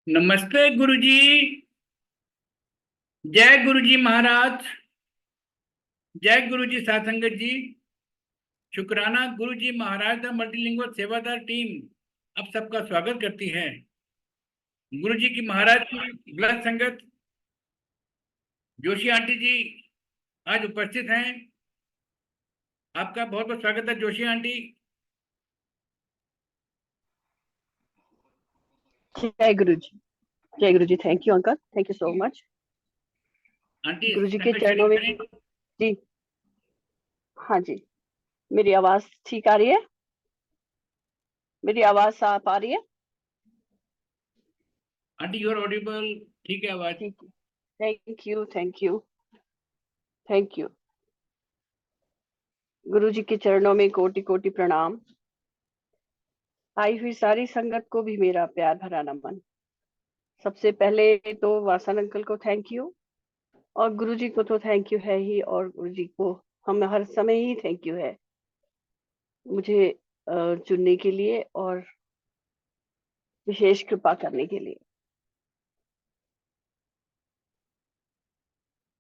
नमस्ते गुरुजी। जय गुरुजी महाराज। जय गुरुजी सासंगत जी। शुक्राना गुरुजी महाराज द मल्टीलिंगुअल सेवादार टीम अब सबका स्वागत करती है। गुरुजी की महाराज की ग्लस संगत जोशी आंटी जी आज उपस्थित हैं। आपका बहुत बहुत स्वागत है जोशी आंटी। जय गुरु जी। जय Guru ji. Thank you uncle, thank you so much. Aunty Guru जी के संगत चरणों शरीफ में। करें। जी हाँ जी। मेरी आवाज ठीक आ रही है? मेरी आवाज साफ आ रही है? Aunty your audible. ठीक है आवाज। ठीक है। Thank you, thank you, thank you. गुरु जी के चरणों में कोटि कोटि प्रणाम। आई हुई सारी संगत को भी मेरा प्यार भरा नमन। सबसे पहले तो वासन अंकल को थैंक यू, और गुरु जी को तो थैंक यू है ही, और गुरु जी को हम हर समय ही थैंक यू है मुझे चुनने के लिए और विशेष कृपा करने के लिए।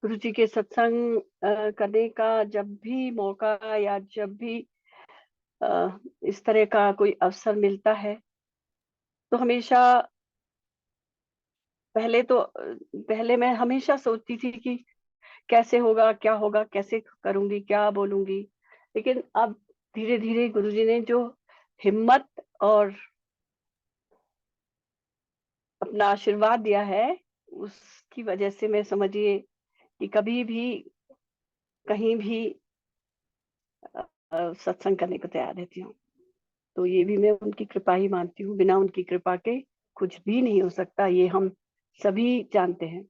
गुरु जी के सत्संग करने का जब भी मौका या जब भी इस तरह का कोई अवसर मिलता है, तो हमेशा पहले मैं हमेशा सोचती थी कि कैसे होगा, क्या होगा, कैसे करूंगी, क्या बोलूंगी। लेकिन अब धीरे धीरे गुरु जी ने जो हिम्मत और अपना आशीर्वाद दिया है, उसकी वजह से मैं समझिए कि कभी भी कहीं भी सत्संग करने को तैयार रहती हूँ। तो ये भी मैं उनकी कृपा ही मानती हूँ। बिना उनकी कृपा के कुछ भी नहीं हो सकता, ये हम सभी जानते हैं।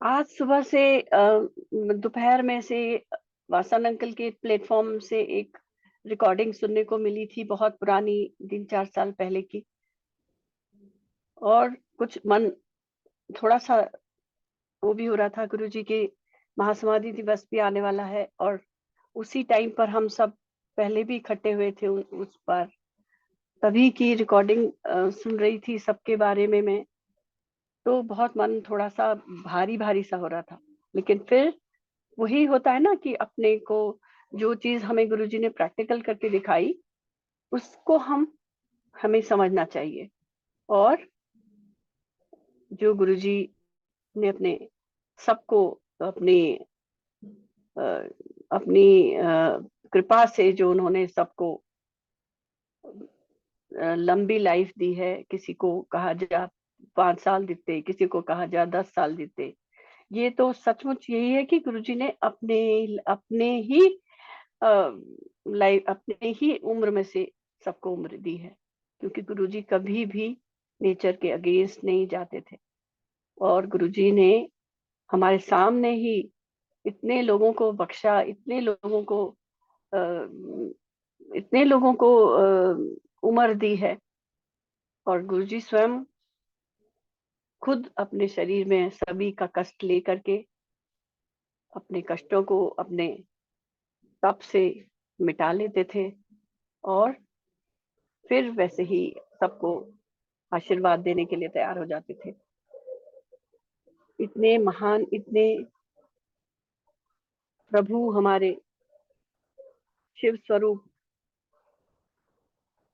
आज सुबह से दोपहर में से वासन अंकल के प्लेटफॉर्म से एक रिकॉर्डिंग सुनने को मिली थी, बहुत पुरानी, 3-4 साल पहले की। और कुछ मन थोड़ा सा वो भी हो रहा था। गुरु जी के महासमाधि दिवस भी आने वाला है, और उसी टाइम पर हम सब पहले भी इकट्ठे हुए थे उस पर। तभी की रिकॉर्डिंग सुन रही थी सबके बारे में मैं। तो बहुत मन थोड़ा सा भारी भारी सा हो रहा था। लेकिन फिर वही होता है ना कि अपने को जो चीज हमें गुरुजी ने प्रैक्टिकल करके दिखाई, उसको हमें समझना चाहिए। और जो गुरुजी ने सबको अपनी अपनी कृपा से, जो उन्होंने सबको लंबी लाइफ दी है, किसी को कहा जा 5 साल देते, किसी को कहा जा 10 साल देते। ये तो सचमुच यही है कि गुरुजी ने अपने अपने ही लाइफ, अपने ही उम्र में से सबको उम्र दी है। क्योंकि गुरुजी कभी भी नेचर के अगेंस्ट नहीं जाते थे। और गुरुजी ने हमारे सामने ही इतने लोगों को बख्शा, इतने लोगों को उम्र दी है। और गुरुजी स्वयं खुद अपने शरीर में सभी का कष्ट लेकर के अपने कष्टों को अपने तप से मिटा लेते थे, और फिर वैसे ही सबको आशीर्वाद देने के लिए तैयार हो जाते थे। इतने महान, इतने प्रभु हमारे शिव स्वरूप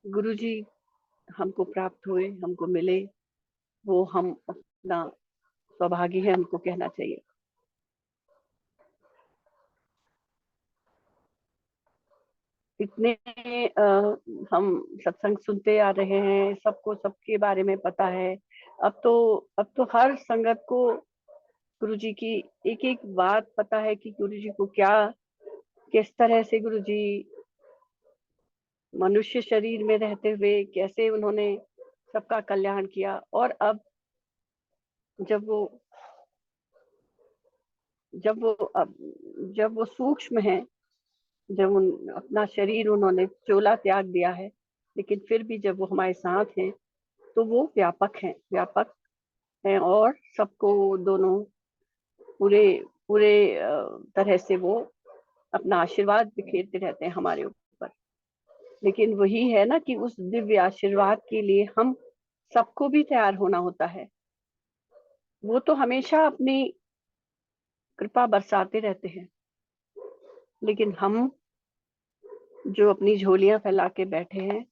गुरु जी हमको प्राप्त हुए, हमको मिले। वो हम अपना सौभाग्य है, हमको कहना चाहिए। इतने हम सत्संग सुनते आ रहे हैं, सबको सबके बारे में पता है। अब तो हर संगत को गुरु जी की एक एक बात पता है कि गुरु जी को क्या, किस तरह से गुरु जी मनुष्य शरीर में रहते हुए कैसे उन्होंने सबका कल्याण किया। और अब जब वो जब वो अब जब वो सूक्ष्म है, जब अपना शरीर उन्होंने चोला त्याग दिया है, लेकिन फिर भी जब वो हमारे साथ हैं, तो वो व्यापक हैं, व्यापक हैं। और सबको दोनों पूरे पूरे तरह से वो अपना आशीर्वाद बिखेरते रहते हैं हमारे ऊपर। लेकिन वही है ना कि उस दिव्य आशीर्वाद के लिए हम सबको भी तैयार होना होता है। वो तो हमेशा अपनी कृपा बरसाते रहते हैं, लेकिन हम जो अपनी झोलियां फैला के बैठे हैं,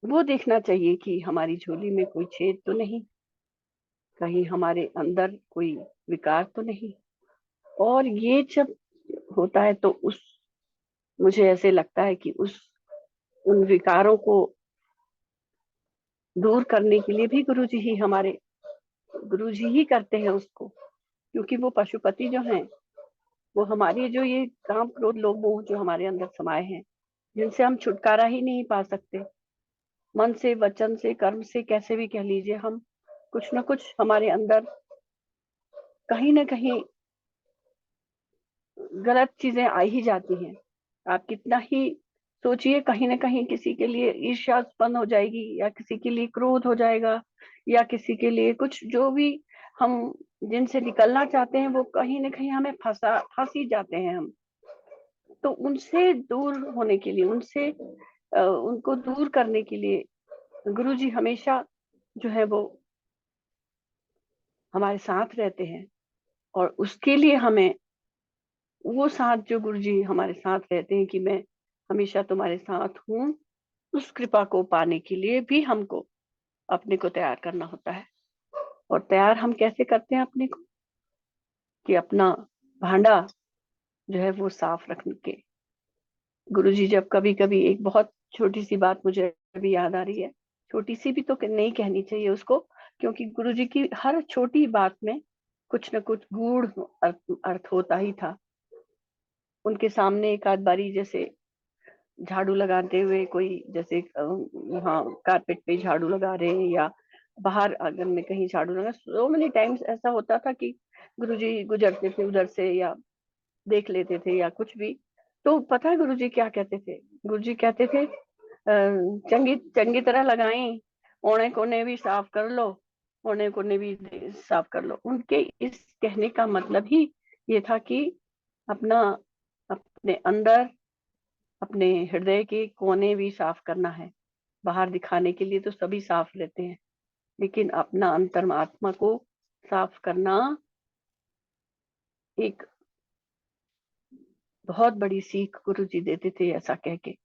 वो देखना चाहिए कि हमारी झोली में कोई छेद तो नहीं, कहीं हमारे अंदर कोई विकार तो नहीं। और ये जब होता है तो उस मुझे ऐसे लगता है कि उन विकारों को दूर करने के लिए भी गुरु जी ही करते हैं उसको, क्योंकि वो पशुपति जो हैं, वो हमारी जो ये काम क्रोध लोभ मोह जो हमारे अंदर समाये हैं, जिनसे हम छुटकारा ही नहीं पा सकते, मन से वचन से कर्म से कैसे भी कह लीजिए, हम कुछ ना कुछ हमारे अंदर कहीं ना कहीं गलत चीजें आ ही जाती हैं। आप कितना ही सोचिए, कहीं ना कहीं किसी के लिए ईर्ष्या उत्पन्न हो जाएगी, या किसी के लिए क्रोध हो जाएगा, या किसी के लिए कुछ जो भी हम जिनसे निकलना चाहते हैं वो कहीं ना कहीं हमें फंस ही जाते हैं हम। तो उनसे दूर होने के लिए, उनको दूर करने के लिए गुरु जी हमेशा जो है वो हमारे साथ रहते हैं। और उसके लिए हमें वो साथ जो गुरु जी हमारे साथ रहते हैं कि मैं हमेशा तुम्हारे साथ हूँ, उस कृपा को पाने के लिए भी हमको अपने को तैयार करना होता है। और तैयार हम कैसे करते हैं अपने को, कि अपना भांडा जो है वो साफ रख के। गुरु जी जब कभी कभी, एक बहुत छोटी सी बात मुझे अभी याद आ रही है, छोटी सी भी तो नहीं कहनी चाहिए उसको, क्योंकि गुरु जी की हर छोटी बात में कुछ न कुछ गूढ़ अर्थ होता ही था। उनके सामने एक आध बारी जैसे झाड़ू लगाते हुए कोई, जैसे हाँ कारपेट पे झाड़ू लगा रहे हैं, या बाहर आंगन में कहीं झाड़ू लगा, सो मेनी टाइम्स ऐसा होता था कि गुरुजी गुजरते थे उधर से, या देख लेते थे या कुछ भी। तो पता है गुरुजी क्या कहते थे? गुरुजी कहते थे चंगी चंगी तरह लगाई, ओने कोने भी साफ कर लो, ओने कोने भी साफ कर लो। उनके इस कहने का मतलब ही ये था कि अपना अपने अंदर, अपने हृदय के कोने भी साफ करना है। बाहर दिखाने के लिए तो सभी साफ रहते हैं, लेकिन अपना अंतर्आत्मा को साफ करना एक बहुत बड़ी सीख गुरु जी देते थे। ऐसा कह के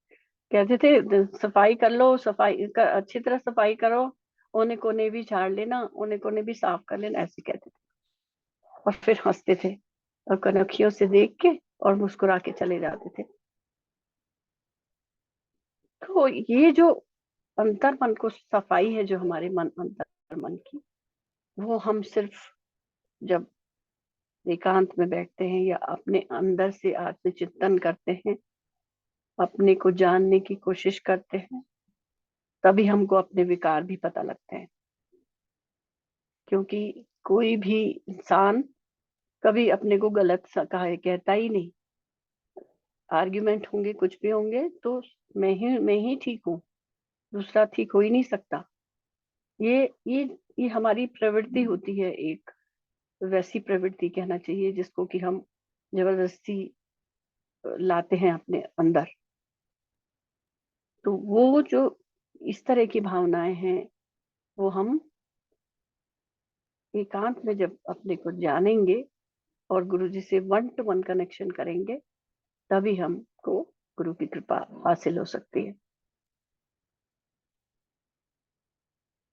कहते थे सफाई कर लो, अच्छी तरह सफाई करो, ओने कोने भी झाड़ लेना, ओने कोने भी साफ कर लेना, ऐसे कहते थे। और फिर हंसते थे और कनखियों से देख के और मुस्कुरा के चले जाते थे। तो ये जो अंतर मन को सफाई है, जो हमारे मन अंतर मन की, वो हम सिर्फ जब एकांत में बैठते हैं या अपने अंदर से आत्मचिंतन करते हैं, अपने को जानने की कोशिश करते हैं, तभी हमको अपने विकार भी पता लगते हैं। क्योंकि कोई भी इंसान कभी अपने को गलत कहता ही नहीं। आर्ग्यूमेंट होंगे, कुछ भी होंगे, तो मैं ही ठीक हूँ, दूसरा ठीक हो ही नहीं सकता। ये ये ये हमारी प्रवृत्ति होती है, एक वैसी प्रवृत्ति कहना चाहिए जिसको कि हम जबरदस्ती लाते हैं अपने अंदर। तो वो जो इस तरह की भावनाएं हैं, वो हम एकांत में जब अपने को जानेंगे और गुरु जी से वन टू वन कनेक्शन करेंगे, तभी हमको गुरु की कृपा हासिल हो सकती है।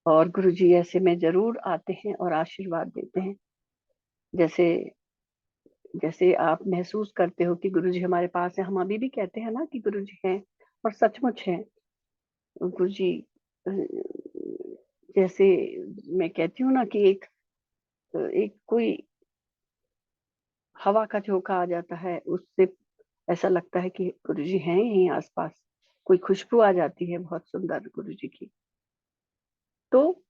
और गुरु जी ऐसे में जरूर आते हैं और आशीर्वाद देते हैं। जैसे जैसे आप महसूस करते हो कि गुरु जी हमारे पास है, हम अभी भी कहते हैं ना कि गुरु जी हैं, और सचमुच हैं गुरु जी। जैसे मैं कहती हूँ ना कि एक एक कोई हवा का झोंका आ जाता है, उससे ऐसा लगता है कि गुरु जी हैं यहीं आसपास। कोई खुशबू आ जाती है बहुत सुंदर गुरु जी की, तो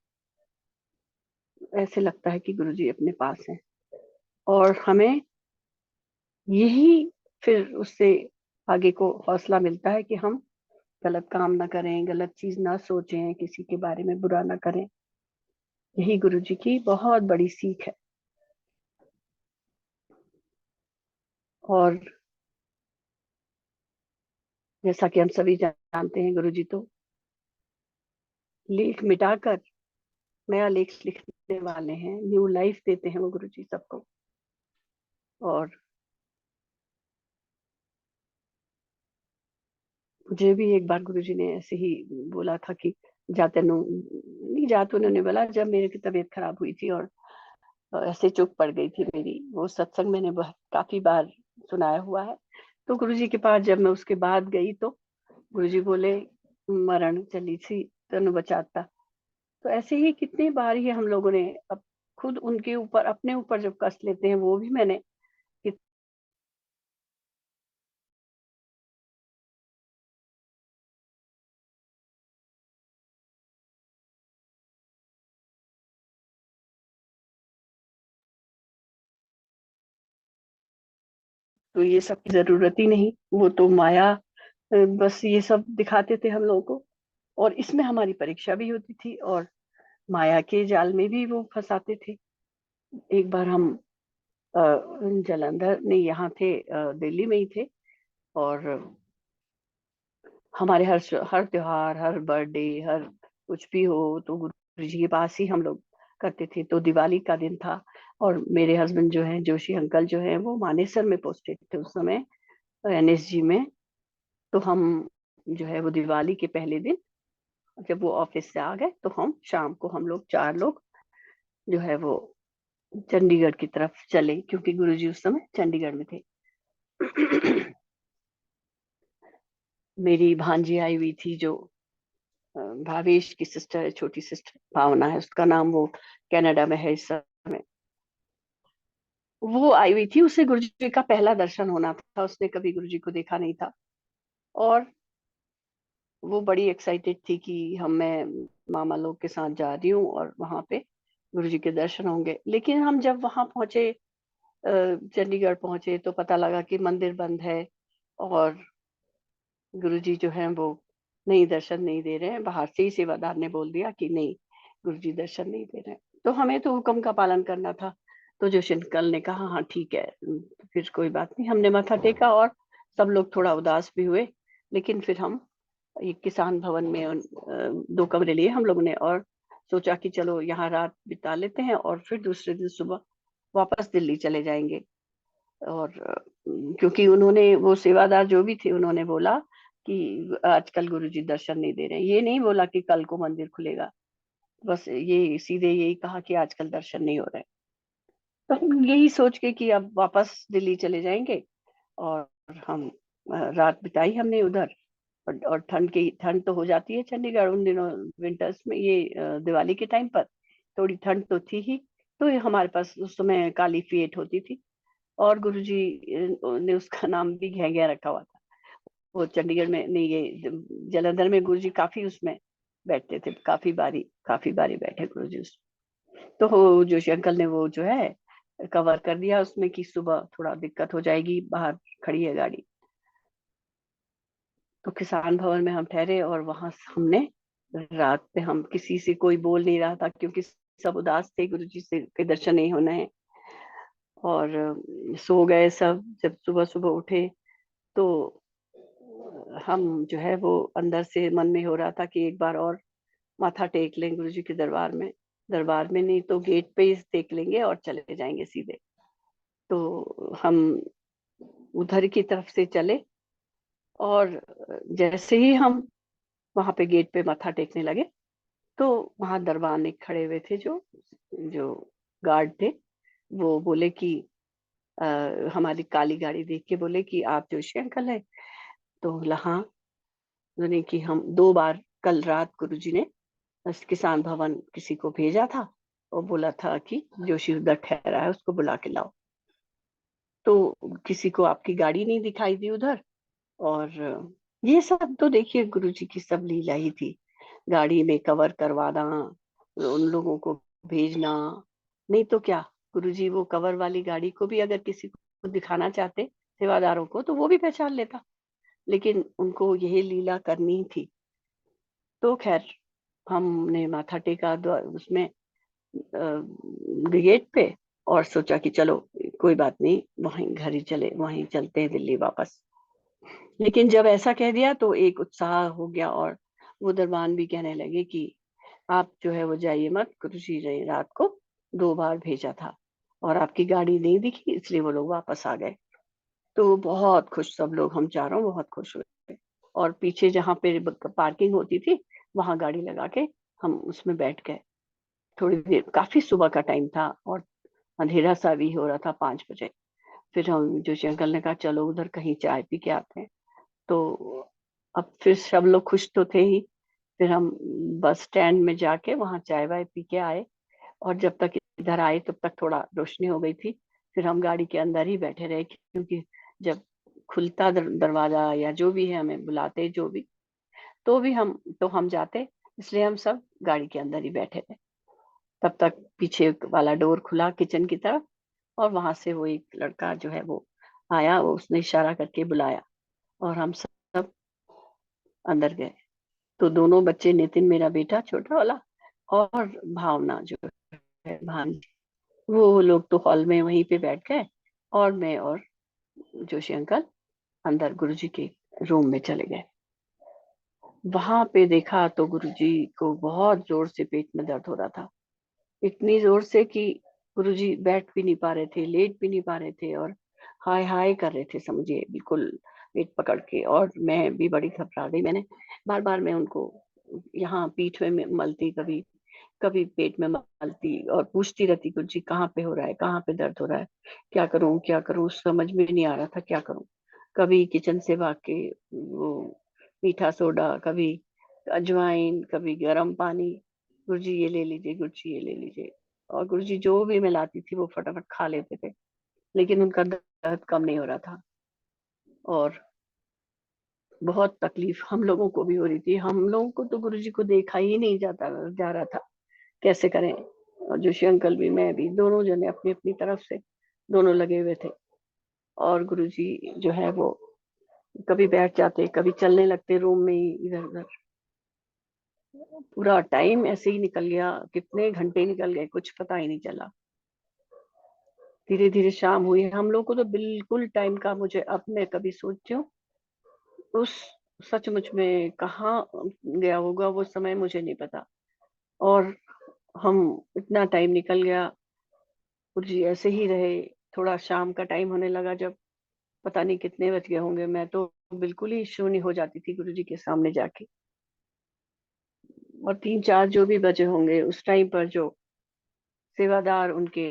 ऐसे लगता है कि गुरु जी अपने पास हैं। और हमें यही फिर उससे आगे को हौसला मिलता है कि हम गलत काम ना करें, गलत चीज ना सोचें, किसी के बारे में बुरा ना करें। यही गुरु जी की बहुत बड़ी सीख है। और जैसा कि हम सभी जानते हैं, गुरु जी तो लेख मिटाकर नया लेख लिखने वाले हैं, न्यू लाइफ देते हैं वो गुरुजी सबको। और मुझे भी एक बार गुरुजी ने ऐसे ही बोला था कि जाते नहीं जाते, उन्होंने बोला जब मेरी की तबीयत खराब हुई थी और ऐसे चुप पड़ गई थी मेरी, वो सत्संग मैंने काफी बार सुनाया हुआ है। तो गुरुजी के पास जब मैं उसके बाद गई तो गुरुजी बोले मरण चली सी तनु बचाता। तो ऐसे ही कितनी बार ही हम लोगों ने अब खुद उनके ऊपर अपने ऊपर जब कष्ट लेते हैं, वो भी मैंने तो ये सब की जरूरत ही नहीं, वो तो माया बस ये सब दिखाते थे हम लोगों को, और इसमें हमारी परीक्षा भी होती थी और माया के जाल में भी वो फंसाते थे। एक बार हम अ, जालंधर नहीं यहाँ थे, दिल्ली में ही थे, और हमारे हर त्योहार, हर बर्थडे, हर कुछ भी हो तो गुरु जी के पास ही हम लोग करते थे। तो दिवाली का दिन था और मेरे हस्बैंड जो है जोशी अंकल जो है वो मानेसर में पोस्टेड थे उस समय, एनएसजी में। तो हम जो है वो दिवाली के पहले दिन जब वो ऑफिस से आ गए तो हम शाम को हम लोग 4 लोग जो है वो चंडीगढ़ की तरफ चले, क्योंकि गुरुजी उस समय चंडीगढ़ में थे। मेरी भांजी आई हुई थी जो भावेश की सिस्टर है, छोटी सिस्टर भावना है उसका नाम, वो कनाडा में है इस समय। वो आई हुई थी, उसे गुरुजी का पहला दर्शन होना था, उसने कभी गुरुजी को देखा नहीं था। और वो बड़ी एक्साइटेड थी कि मैं मामा लोग के साथ जा रही हूँ और वहां पे गुरुजी के दर्शन होंगे। लेकिन हम जब वहां पहुंचे, चंडीगढ़ पहुंचे, तो पता लगा कि मंदिर बंद है और गुरुजी जो है वो नहीं दर्शन नहीं दे रहे हैं। बाहर से ही सेवादार ने बोल दिया कि नहीं गुरुजी दर्शन नहीं दे रहे हैं। तो हमें तो हुक्म का पालन करना था। तो जोशी अंकल ने कहा हाँ ठीक है, फिर कोई बात नहीं। हमने माथा टेका और सब लोग थोड़ा उदास भी हुए, लेकिन फिर हम एक किसान भवन में 2 कमरे लिए हम लोगों ने, और सोचा कि चलो यहाँ रात बिता लेते हैं और फिर दूसरे दिन सुबह वापस दिल्ली चले जाएंगे। और क्योंकि उन्होंने वो सेवादार जो भी थे उन्होंने बोला कि आजकल गुरुजी दर्शन नहीं दे रहे हैं, ये नहीं बोला कि कल को मंदिर खुलेगा, बस ये सीधे यही कहा कि आजकल दर्शन नहीं हो रहे। तो हम यही सोच के कि अब वापस दिल्ली चले जाएंगे, और हम रात बिताई हमने उधर। और ठंड तो हो जाती है चंडीगढ़ उन दिनों, विंटर्स में, ये दिवाली के टाइम पर थोड़ी ठंड तो थी ही। तो ये हमारे पास उस समय काली फेट होती थी, और गुरुजी ने उसका नाम भी घेंघिया रखा हुआ था। वो चंडीगढ़ में नहीं, ये जालंधर में गुरुजी काफी उसमें बैठते थे, काफी बारी बैठे गुरुजी उसमें। तो जोशी अंकल ने वो जो है कवर कर दिया उसमें कि सुबह थोड़ा दिक्कत हो जाएगी, बाहर खड़ी है गाड़ी। तो किसान भवन में हम ठहरे और वहां हमने रात में, हम किसी से कोई बोल नहीं रहा था क्योंकि सब उदास थे, गुरुजी से के दर्शन नहीं होना है। और सो गए सब। जब सुबह सुबह उठे तो हम जो है वो अंदर से मन में हो रहा था कि एक बार और माथा टेक लें गुरुजी के दरबार में। दरबार में नहीं तो गेट पे ही टेक लेंगे और चले जाएंगे सीधे। तो हम उधर की तरफ से चले, और जैसे ही हम वहां पे गेट पे माथा टेकने लगे तो वहां दरबान एक खड़े हुए थे, जो जो गार्ड थे। वो बोले कि आ, हमारी काली गाड़ी देख के बोले कि आप जोशी अंकल है? तो बोला हाँ। उन्होंने कि हम 2 बार कल रात गुरुजी ने उस किसान भवन किसी को भेजा था और बोला था कि जोशी उधर ठहरा है, उसको बुला के लाओ। तो किसी को आपकी गाड़ी नहीं दिखाई दी उधर। और ये सब तो देखिए गुरुजी की सब लीला ही थी। गाड़ी में कवर करवाना, उन लोगों को भेजना, नहीं तो क्या, गुरुजी वो कवर वाली गाड़ी को भी अगर किसी को दिखाना चाहते सेवादारों को तो वो भी पहचान लेता, लेकिन उनको यही लीला करनी थी। तो खैर हमने माथा टेका उसमें ब्रिगेड पे, और सोचा कि चलो कोई बात नहीं, वहीं घर ही चले, वहीं चलते हैं दिल्ली वापस। लेकिन जब ऐसा कह दिया तो एक उत्साह हो गया, और वो दरबान भी कहने लगे कि आप जो है वो जाइए मत, गुरुजी ने रात को 2 बार भेजा था और आपकी गाड़ी नहीं दिखी, इसलिए वो लोग वापस आ गए। तो बहुत खुश सब लोग, हम चारों बहुत खुश हुए। और पीछे जहाँ पे पार्किंग होती थी वहां गाड़ी लगा के हम उसमें बैठ गए। थोड़ी देर, काफी सुबह का टाइम था और अंधेरा सा भी हो रहा था, 5 बजे। फिर हम जोशी अंकल ने कहा चलो उधर कहीं चाय पी के आते हैं। तो अब फिर सब लोग खुश तो थे ही। फिर हम बस स्टैंड में जाके वहां चाय वाय पी के आए। और जब तक इधर आए तब तक थोड़ा रोशनी हो गई थी। फिर हम गाड़ी के अंदर ही बैठे रहे, क्योंकि जब खुलता दरवाजा या जो भी है हमें बुलाते जो भी, तो हम जाते। इसलिए हम सब गाड़ी के अंदर ही बैठे थे। तब तक पीछे वाला डोर खुला किचन की तरफ, और वहां से वो एक लड़का जो है वो आया, वो उसने इशारा करके बुलाया और हम सब अंदर गए। तो दोनों बच्चे, नितिन मेरा बेटा छोटा वाला और भावना जो है भांजी, वो लोग तो हॉल में वहीं पे बैठ गए। और मैं और जोशी अंकल अंदर गुरुजी के रूम में चले गए। वहां पे देखा तो गुरुजी को बहुत जोर से पेट में दर्द हो रहा था। इतनी जोर से कि गुरुजी बैठ भी नहीं पा रहे थे, लेट भी नहीं पा रहे थे, और हाय हाय कर रहे थे, समझिए, बिल्कुल पेट पकड़ के। और मैं भी बड़ी घबरा गई। मैंने बार बार मैं उनको यहाँ पीठ में मलती, कभी कभी पेट में मलती और पूछती रहती, गुरुजी कहाँ पे हो रहा है, कहाँ पे दर्द हो रहा है, क्या करूं क्या करूं, समझ में नहीं आ रहा था क्या करूं। कभी किचन से भाग के वो मीठा सोडा, कभी अजवाइन, कभी गर्म पानी, गुरुजी ये ले लीजिए, गुरुजी ये ले लीजिए। और गुरुजी जो भी मैं लाती थी वो फटाफट खा लेते थे, लेकिन उनका दर्द कम नहीं हो रहा था। और बहुत तकलीफ हम लोगों को भी हो रही थी। हम लोगों को तो गुरुजी को देखा ही नहीं जाता जा रहा था, कैसे करें। और जोशी अंकल भी, मैं भी, दोनों जने अपनी अपनी तरफ से दोनों लगे हुए थे। और गुरुजी जो है वो कभी बैठ जाते, कभी चलने लगते रूम में ही इधर उधर। पूरा टाइम ऐसे ही निकल गया, कितने घंटे निकल गए कुछ पता ही नहीं चला। धीरे धीरे शाम हुई। हम लोग को तो बिल्कुल टाइम का, मुझे अब मैं कभी सोचती हूँ उस सचमुच में कहाँ गया होगा वो समय, मुझे नहीं पता। और हम, इतना टाइम निकल गया, कुछ ऐसे ही रहे। थोड़ा शाम का टाइम होने लगा, जब पता नहीं कितने बज गए होंगे, मैं तो बिल्कुल ही शून्य हो जाती थी गुरुजी के सामने जाके। और 3-4 जो भी बजे होंगे उस टाइम पर, जो सेवादार उनके,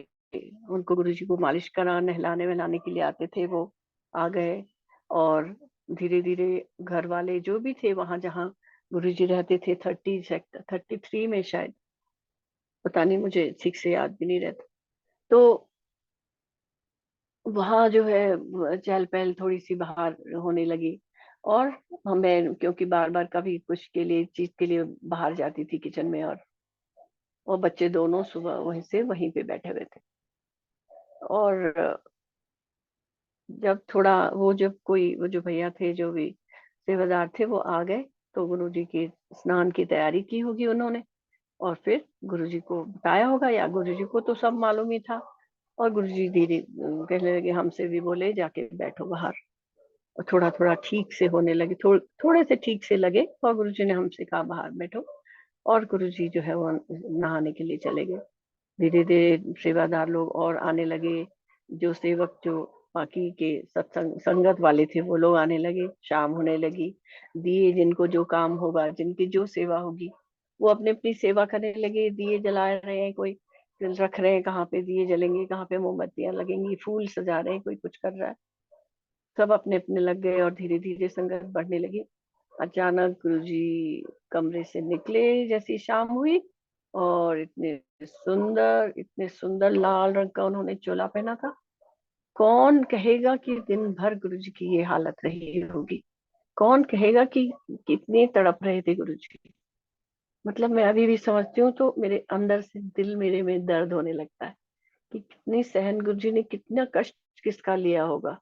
उनको गुरुजी को मालिश करा नहलाने वहलाने के लिए आते थे, वो आ गए। और धीरे धीरे घर वाले जो भी थे वहां जहाँ गुरुजी रहते थे, 33 में शायद, पता नहीं, मुझे ठीक से याद भी नहीं रहता। तो वहां जो है चहल पहल थोड़ी सी बाहर होने लगी। और हमें, क्योंकि बार बार कभी कुछ के लिए, चीज के लिए बाहर जाती थी किचन में, और बच्चे दोनों सुबह वहीं से वहीं पे बैठे हुए थे। और जब थोड़ा वो, जब कोई वो जो भैया थे जो भी सेवादार थे वो आ गए, तो गुरुजी की स्नान की तैयारी की होगी उन्होंने। और फिर गुरुजी को बताया होगा, या गुरुजी को तो सब मालूम ही था। और गुरुजी धीरे कहने लगे, हमसे भी बोले जाके बैठो बाहर। और थोड़ा थोड़ा ठीक से होने लगे, थोड़े से ठीक से लगे, और गुरुजी ने हमसे कहा बाहर बैठो। और गुरुजी जो है वो नहाने के लिए चले गए। धीरे धीरे सेवादार लोग और आने लगे। जो सेवक, जो बाकी के सत्संग संगत वाले थे, वो लोग आने लगे। शाम होने लगी। दिए, जिनको जो काम होगा, जिनकी जो सेवा होगी, वो अपनी अपनी सेवा करने लगे। दिए जला रहे हैं, कोई रख रहे हैं कहाँ पे दिए जलेंगे, कहाँ पे मोमबत्तियां लगेंगी, फूल सजा रहे हैं, कोई कुछ कर रहा है। सब अपने अपने लग गए और धीरे धीरे संगत बढ़ने लगी। अचानक गुरुजी कमरे से निकले जैसी शाम हुई, और इतने सुंदर लाल रंग का उन्होंने चोला पहना था। कौन कहेगा कि दिन भर गुरुजी की ये हालत रही होगी। कौन कहेगा कि कितने तड़प रहे थे गुरुजी। मतलब मैं अभी भी समझती हूँ तो मेरे अंदर से दिल मेरे में दर्द होने लगता है कि कितनी सहन गुरुजी ने कितना कष्ट किसका लिया होगा।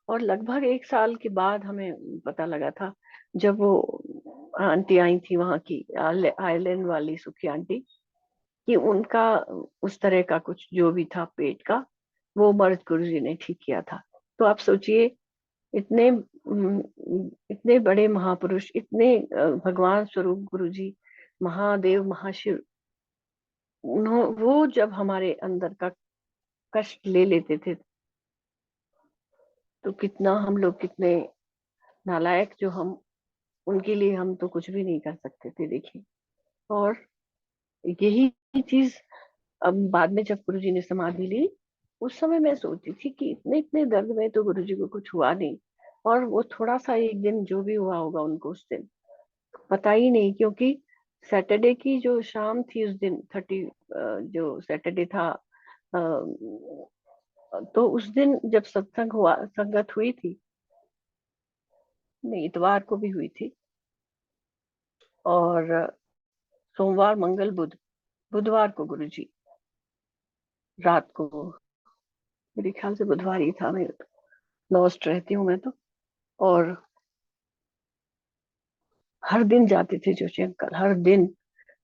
और लगभग 1 साल के बाद हमें पता लगा था, जब वो आंटी आई थी वहां की, आयरलैंड वाली सुखी आंटी, कि उनका उस तरह का कुछ जो भी था पेट का, वो मर्ज गुरुजी ने ठीक किया था। तो आप सोचिए, इतने इतने बड़े महापुरुष, इतने भगवान स्वरूप गुरुजी, महादेव महाशिव वो जब हमारे अंदर का कष्ट ले लेते थे तो कितना हम लोग कितने नालायक, जो हम उनके लिए हम तो कुछ भी नहीं कर सकते थे, देखिए। और यही चीज अब बाद में जब गुरुजी ने समाधि ली, उस समय मैं सोचती थी कि इतने इतने दर्द में तो गुरुजी को कुछ हुआ नहीं, और वो थोड़ा सा एक दिन जो भी हुआ होगा उनको उस दिन पता ही नहीं, क्योंकि सैटरडे की जो शाम थी उस दिन 30, जो सैटरडे था, तो उस दिन जब सत्संग हुआ, संगत हुई थी, नहीं इतवार को भी हुई थी, और सोमवार मंगल बुध, बुधवार को गुरुजी रात को, मेरे ख्याल से बुधवार ही था, मैं लॉस्ट रहती हूँ मैं तो। और हर दिन जाते थे जोशी अंकल, हर दिन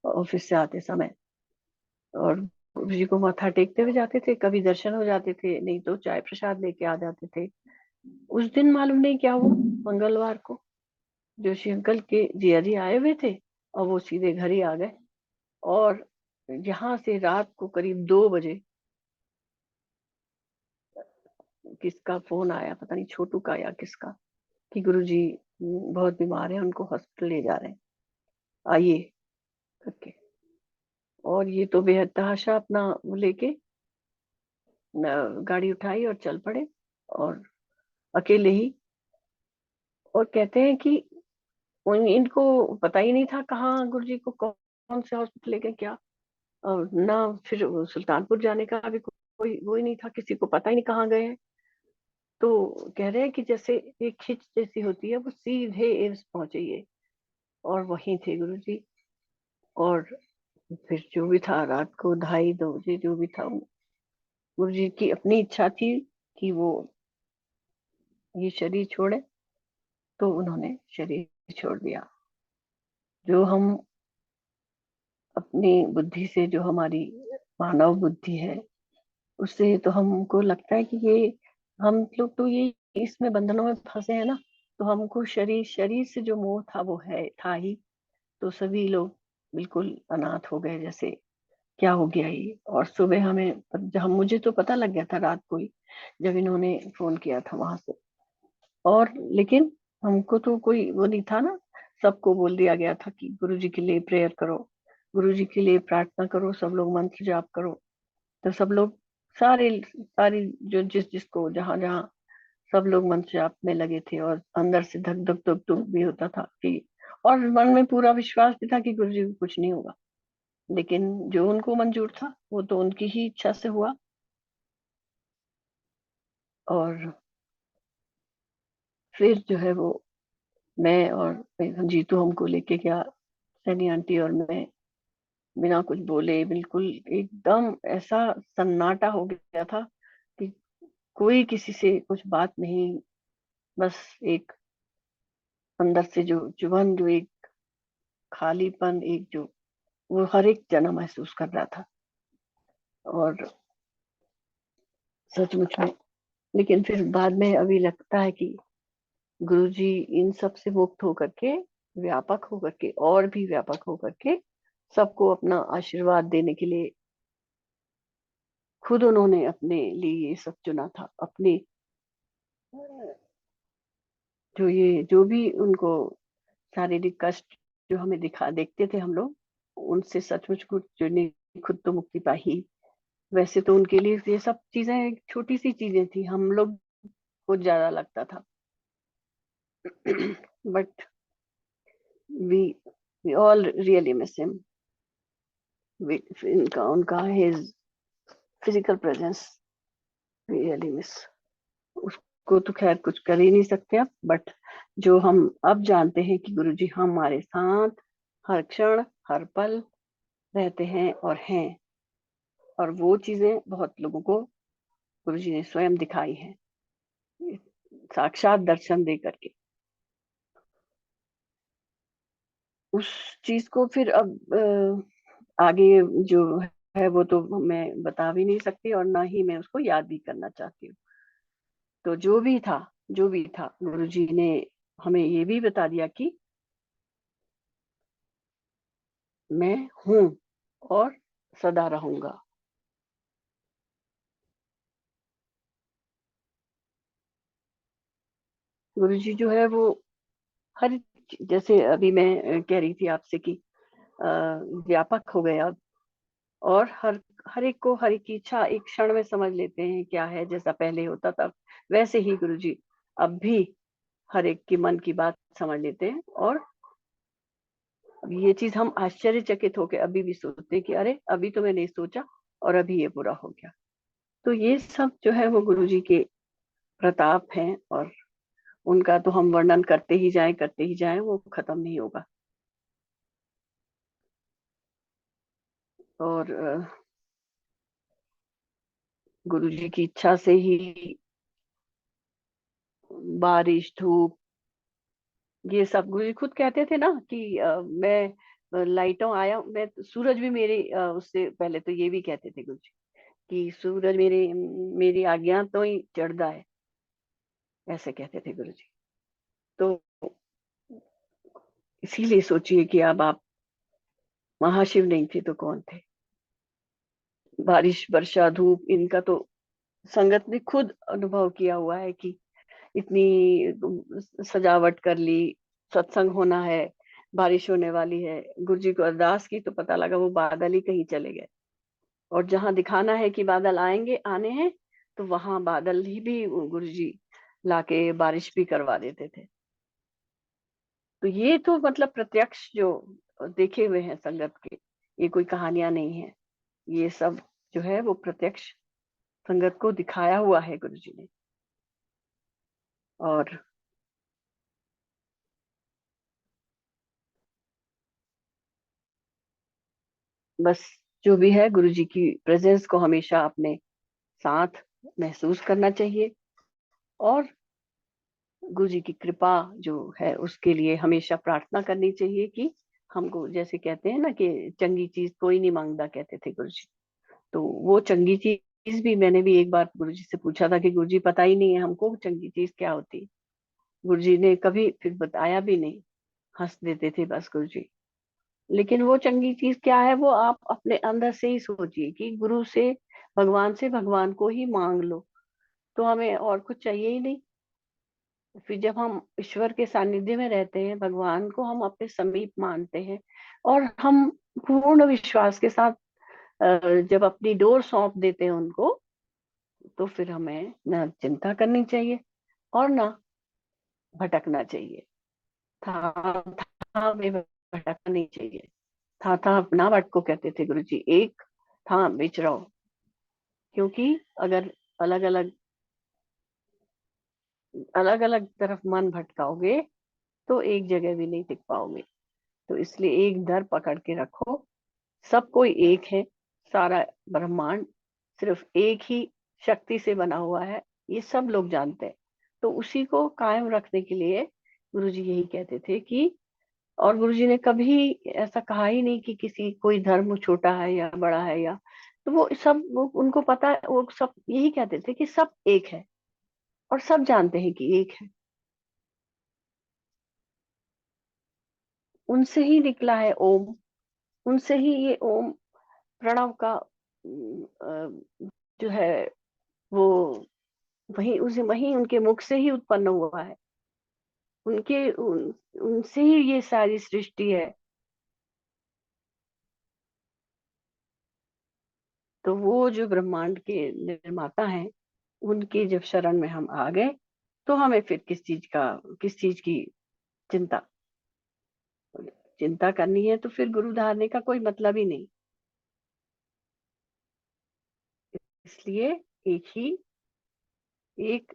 ऑफिस से आते समय, और गुरु जी को माथा टेकते हुए जाते थे, कभी दर्शन हो जाते थे, नहीं तो चाय प्रसाद लेके आ जाते थे। उस दिन मालूम नहीं क्या हुआ, मंगलवार को जोशी अंकल के जिया जी आए हुए थे और वो सीधे घर ही आ गए, और यहाँ से रात को करीब 2 बजे किसका फोन आया, पता नहीं छोटू का या किसका, कि गुरुजी बहुत बीमार है, उनको हॉस्पिटल ले जा रहे हैं, आइए करके। और ये तो बेहद तहाशा अपना वो लेके गाड़ी उठाई और चल पड़े, और अकेले ही। और कहते हैं कि इनको पता ही नहीं था कहाँ गुरुजी को कौन से हॉस्पिटल ले गए क्या, और ना फिर सुल्तानपुर जाने का भी कोई वो ही नहीं था, किसी को पता ही नहीं कहाँ गए हैं। तो कह रहे हैं कि जैसे एक खिंच जैसी होती है, वो सीधे एम्स पहुंचे ये, और वहीं थे गुरुजी। और फिर जो भी था, रात को 2:30 2 बजे जो भी था, गुरुजी की अपनी इच्छा थी कि वो ये शरीर छोड़े, तो उन्होंने शरीर छोड़ दिया। जो हम अपनी बुद्धि से, जो हमारी मानव बुद्धि है, उससे तो हमको लगता है कि ये हम लोग तो ये इसमें बंधनों में फंसे हैं ना, तो हमको शरीर शरीर से जो मोह था वो है था ही। तो सभी लोग बिल्कुल अनाथ हो गए, जैसे क्या हो गया ये। और सुबह हमें, जब मुझे तो पता लग गया था रात को ही, जब इन्होंने फोन किया था वहां से। और लेकिन हमको तो कोई वो नहीं था ना, सबको बोल दिया गया था कि गुरुजी के लिए प्रेयर करो, गुरुजी के लिए प्रार्थना करो, सब लोग मंत्र जाप करो। तो सब लोग, सारे सारी जो जिसको जहां जहां, सब लोग मंत्र जाप में लगे थे, और अंदर से धक धक धक धक भी होता था कि, और मन में पूरा विश्वास भी था कि गुरुजी को कुछ नहीं होगा। लेकिन जो उनको मंजूर था वो तो उनकी ही इच्छा से हुआ। और फिर जो है वो, मैं और जीतू हमको लेके गया, सनी आंटी और मैं, बिना कुछ बोले, बिल्कुल एकदम ऐसा सन्नाटा हो गया था कि कोई किसी से कुछ बात नहीं, बस एक अंदर से जो चुभन, जो एक खालीपन, एक जो, वो हर एक जना महसूस कर रहा था। और सचमुच में, लेकिन फिर बाद में अभी लगता है कि गुरुजी इन सब से मुक्त होकर के, व्यापक होकर के, और भी व्यापक होकर के सबको अपना आशीर्वाद देने के लिए, खुद उन्होंने अपने लिए ये सब चुना था, अपने जो ये जो भी उनको शारीरिक कष्ट जो हमें देखते थे हम लोग, उनसे सचमुच कुछ जो ने खुद तो मुक्ति पाई। वैसे तो उनके लिए ये सब चीजें छोटी सी चीजें थी, हम लोग को ज्यादा लगता था। But we we all really miss him, इनका उनका his physical presence really miss. उसको तो खैर कुछ कर ही नहीं सकते अब, बट जो हम अब जानते हैं कि गुरुजी हमारे साथ हर क्षण हर पल रहते हैं और हैं, और वो चीजें बहुत लोगों को गुरुजी ने स्वयं दिखाई है, साक्षात दर्शन दे करके। उस चीज को फिर अब आगे जो है वो तो मैं बता भी नहीं सकती, और ना ही मैं उसको याद भी करना चाहती हूँ। तो जो भी था, जो भी था, गुरुजी ने हमें ये भी बता दिया कि मैं हूँ और सदा रहूंगा। गुरु जी जो है वो हर, जैसे अभी मैं कह रही थी आपसे कि व्यापक हो गया अब, और हर एक को हर एक की इच्छा एक क्षण में समझ लेते हैं क्या है। जैसा पहले होता था वैसे ही गुरु जी अब भी हर एक की मन की बात समझ लेते हैं। और अब ये चीज हम आश्चर्यचकित होकर अभी भी सोचते हैं कि अरे अभी तो मैंने सोचा और अभी ये पूरा हो गया। तो ये सब जो है वो गुरु जी के प्रताप हैं, और उनका तो हम वर्णन करते ही जाएं, वो खत्म नहीं होगा। और गुरु जी की इच्छा से ही बारिश धूप ये सब गुरु जी खुद कहते थे ना कि मैं लाइटों आया, मैं सूरज भी मेरे उससे पहले तो ये भी कहते थे गुरु जी कि सूरज मेरी आज्ञा तो ही चढ़दा है, ऐसे कहते थे गुरु जी। तो इसीलिए सोचिए कि अब आप महाशिव नहीं थे तो कौन थे। बारिश वर्षा धूप इनका तो संगत ने खुद अनुभव किया हुआ है कि इतनी सजावट कर ली, सत्संग होना है, बारिश होने वाली है, गुरु जी को अरदास की तो पता लगा वो बादल ही कहीं चले गए। और जहां दिखाना है कि बादल आएंगे आने हैं, तो वहां बादल ही भी गुरु जी लाके बारिश भी करवा देते थे। तो ये तो मतलब प्रत्यक्ष जो देखे हुए हैं संगत के, ये कोई कहानियां नहीं है, ये सब जो है वो प्रत्यक्ष संगत को दिखाया हुआ है गुरु जी ने। और बस जो भी है गुरु जी की प्रेजेंस को हमेशा अपने साथ महसूस करना चाहिए, और गुरु जी की कृपा जो है उसके लिए हमेशा प्रार्थना करनी चाहिए कि हमको, जैसे कहते हैं ना कि चंगी चीज कोई नहीं मांगता, कहते थे गुरु जी। तो वो चंगी चीज भी मैंने भी एक बार गुरु जी से पूछा था कि गुरु जी पता ही नहीं है हमको चंगी चीज क्या होती है। गुरु जी ने कभी फिर बताया भी नहीं, हंस देते थे बस गुरु जी। लेकिन वो चंगी चीज क्या है वो आप अपने अंदर से ही सोचिए कि गुरु से भगवान को ही मांग लो, तो हमें और कुछ चाहिए ही नहीं। फिर जब हम ईश्वर के सानिध्य में रहते हैं, भगवान को हम अपने समीप मानते हैं, और हम पूर्ण विश्वास के साथ जब अपनी डोर सौंप देते हैं उनको, तो फिर हमें ना चिंता करनी चाहिए और ना भटकना चाहिए। था था में भटकना नहीं चाहिए। था ना भटको, कहते थे गुरु जी, एक था बीच रहो। क्योंकि अगर अलग अलग अलग अलग तरफ मन भटकाओगे तो एक जगह भी नहीं टिक पाओगे। तो इसलिए एक डर पकड़ के रखो, सब कोई एक है, सारा ब्रह्मांड सिर्फ एक ही शक्ति से बना हुआ है, ये सब लोग जानते हैं। तो उसी को कायम रखने के लिए गुरुजी यही कहते थे कि, और गुरुजी ने कभी ऐसा कहा ही नहीं कि किसी कोई धर्म छोटा है या बड़ा है, या तो वो सब वो उनको पता है, वो सब यही कहते थे कि सब एक है, और सब जानते हैं कि एक है। उनसे ही निकला है ओम, उनसे ही ये ओम प्रणव का जो है वो वही उनके मुख से ही उत्पन्न हुआ है। उनसे ही ये सारी सृष्टि है। तो वो जो ब्रह्मांड के निर्माता हैं, उनके जब शरण में हम आ गए, तो हमें फिर किस चीज की चिंता चिंता करनी है, तो फिर गुरु धारने का कोई मतलब ही नहीं। इसलिए एक ही एक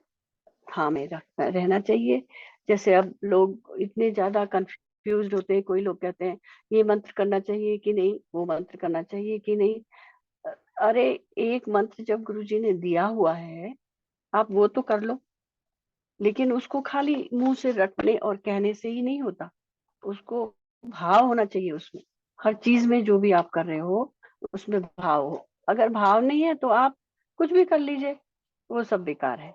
थामे रहना चाहिए। जैसे अब लोग इतने ज्यादा कंफ्यूज होते हैं, कोई लोग कहते हैं ये मंत्र करना चाहिए कि नहीं, वो मंत्र करना चाहिए कि नहीं। अरे एक मंत्र जब गुरुजी ने दिया हुआ है, आप वो तो कर लो, लेकिन उसको खाली मुंह से रटने और कहने से ही नहीं होता। उसको भाव होना चाहिए उसमें। हर चीज में जो भी आप कर रहे हो उसमें भाव हो। अगर भाव नहीं है तो आप कुछ भी कर लीजिए, वो सब बेकार है।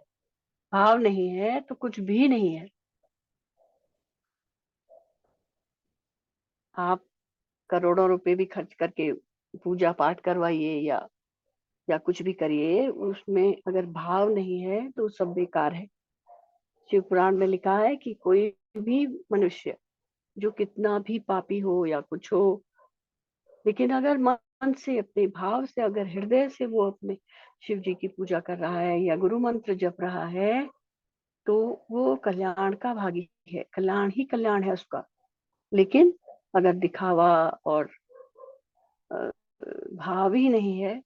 भाव नहीं है तो कुछ भी नहीं है। आप करोड़ों रुपए भी खर्च करके पूजा पाठ करवाइए या कुछ भी करिए, उसमें अगर भाव नहीं है तो सब बेकार है। शिव पुराण में लिखा है कि कोई भी मनुष्य जो कितना भी पापी हो या कुछ हो, लेकिन अगर मन से, अपने भाव से, अगर हृदय से वो अपने शिव जी की पूजा कर रहा है या गुरु मंत्र जप रहा है, तो वो कल्याण का भागी है, कल्याण ही कल्याण है उसका। लेकिन अगर दिखावा और भाव ही नहीं है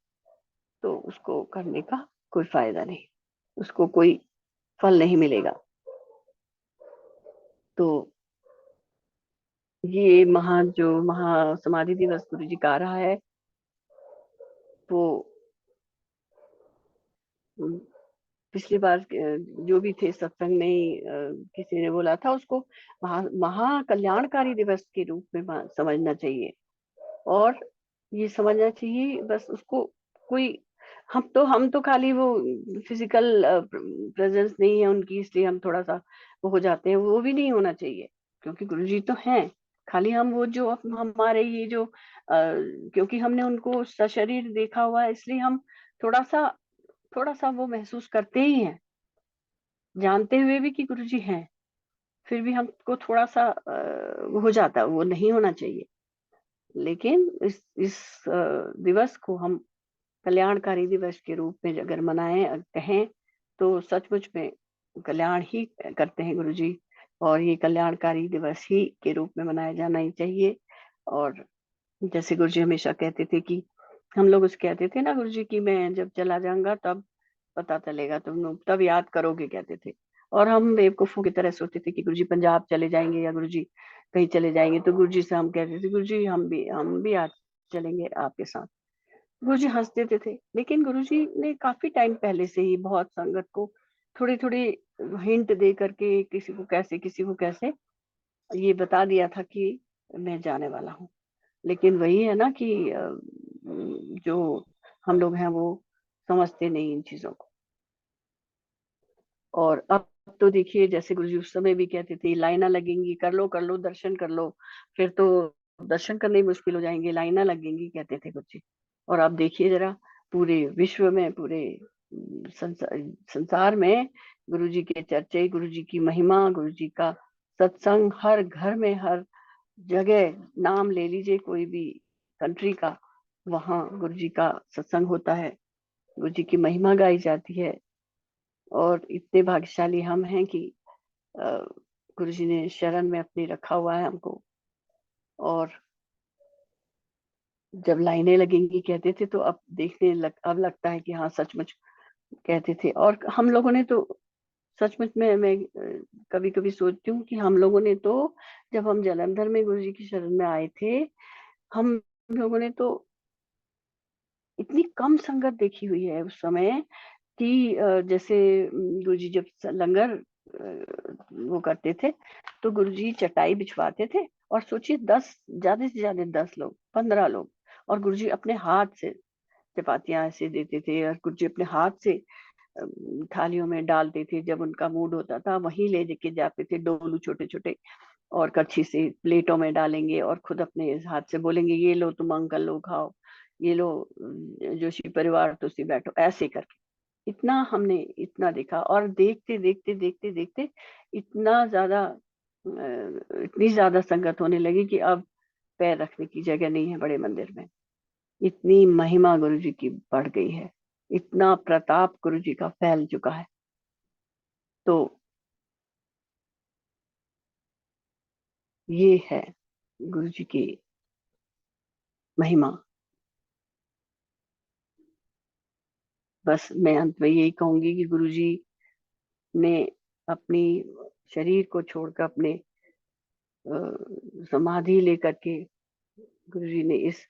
तो उसको करने का कोई फायदा नहीं, उसको कोई फल नहीं मिलेगा। तो ये जो महा समाधि दिवस गुरु जी का आ रहा है, वो पिछली बार जो भी थे सत्संग में किसी ने बोला था, उसको महा कल्याणकारी दिवस के रूप में समझना चाहिए। और ये समझना चाहिए बस उसको, कोई हम तो खाली वो फिजिकल प्रेजेंस नहीं है उनकी, इसलिए हम थोड़ा सा वो हो जाते हैं, वो भी नहीं होना चाहिए, क्योंकि गुरुजी तो हैं। खाली हम वो जो हमारे ये जो क्योंकि हमने उनको सशरीर देखा हुआ है, इसलिए हम थोड़ा सा वो महसूस करते ही हैं, जानते हुए भी कि गुरुजी हैं, फिर भी हमको थोड़ा सा वो हो जाता है, वो नहीं होना चाहिए। लेकिन इस दिवस को हम कल्याणकारी दिवस के रूप में अगर मनाएं, कहें, तो सचमुच में कल्याण ही करते हैं गुरुजी, और ये कल्याणकारी दिवस ही के रूप में मनाया जाना ही चाहिए। और जैसे गुरुजी हमेशा कहते थे कि हम लोग उसके कहते थे ना गुरुजी की, मैं जब चला जाऊंगा तब पता चलेगा, तुम लोग तब याद करोगे, कहते थे। और हम बेवकूफों की तरह सोचते थे कि गुरुजी पंजाब चले जाएंगे या गुरुजी कहीं चले जाएंगे, तो गुरुजी से हम कहते थे गुरुजी हम भी आज चलेंगे आपके साथ। गुरुजी हंस देते थे। लेकिन गुरुजी ने काफी टाइम पहले से ही बहुत संगत को थोड़ी थोड़ी हिंट दे करके, किसी को कैसे ये बता दिया था कि मैं जाने वाला हूँ। लेकिन वही है ना कि जो हम लोग हैं वो समझते नहीं इन चीजों को। और अब तो देखिए, जैसे गुरुजी उस समय भी कहते थे लाइना लगेंगी, कर लो दर्शन कर लो, फिर तो दर्शन करने ही मुश्किल हो जाएंगे, लाइना लगेंगी, कहते थे गुरुजी। और अब देखिए जरा, पूरे विश्व में, पूरे संसार में गुरुजी के चर्चे, गुरुजी की महिमा, गुरुजी का सत्संग, हर घर में, हर जगह, नाम ले लीजिए कोई भी कंट्री का, वहां गुरुजी का सत्संग होता है, गुरुजी की महिमा गाई जाती है। और इतने भाग्यशाली हम हैं कि गुरुजी ने शरण में अपनी रखा हुआ है हमको। और जब लाइनें लगेंगी कहते थे, तो अब लगता है कि हाँ सचमुच कहते थे। और हम लोगों ने तो सचमुच में, मैं कभी कभी सोचती हूँ कि हम लोगों ने तो, जब हम जलंधर में गुरुजी की शरण में आए थे, हम लोगों ने तो इतनी कम संगत देखी हुई है उस समय कि जैसे गुरुजी जब लंगर वो करते थे, तो गुरुजी चटाई बिछवाते थे, और सोचिए 10, ज्यादा से ज्यादा 10 लोग, 15 लोग, और गुरुजी अपने हाथ से चपातियां ऐसे देते थे, और गुरुजी अपने हाथ से थालियों में डालते थे। जब उनका मूड होता था वहीं ले के जाते थे डोलू छोटे छोटे, और कच्छी से प्लेटों में डालेंगे, और खुद अपने हाथ से बोलेंगे ये लो तुम अंकल लो खाओ, ये लो जोशी परिवार तुसी बैठो, ऐसे करके। इतना हमने इतना देखा, और देखते देखते देखते देखते इतना ज्यादा इतनी ज्यादा संगत होने लगी कि अब पैर रखने की जगह नहीं है बड़े मंदिर में। इतनी महिमा गुरु जी की बढ़ गई है, इतना प्रताप गुरु जी का फैल चुका है। तो ये है गुरु जी की महिमा। बस मैं अंत में यही कहूंगी कि गुरु जी ने अपनी शरीर को छोड़कर, अपने समाधि लेकर के, गुरु जी ने इस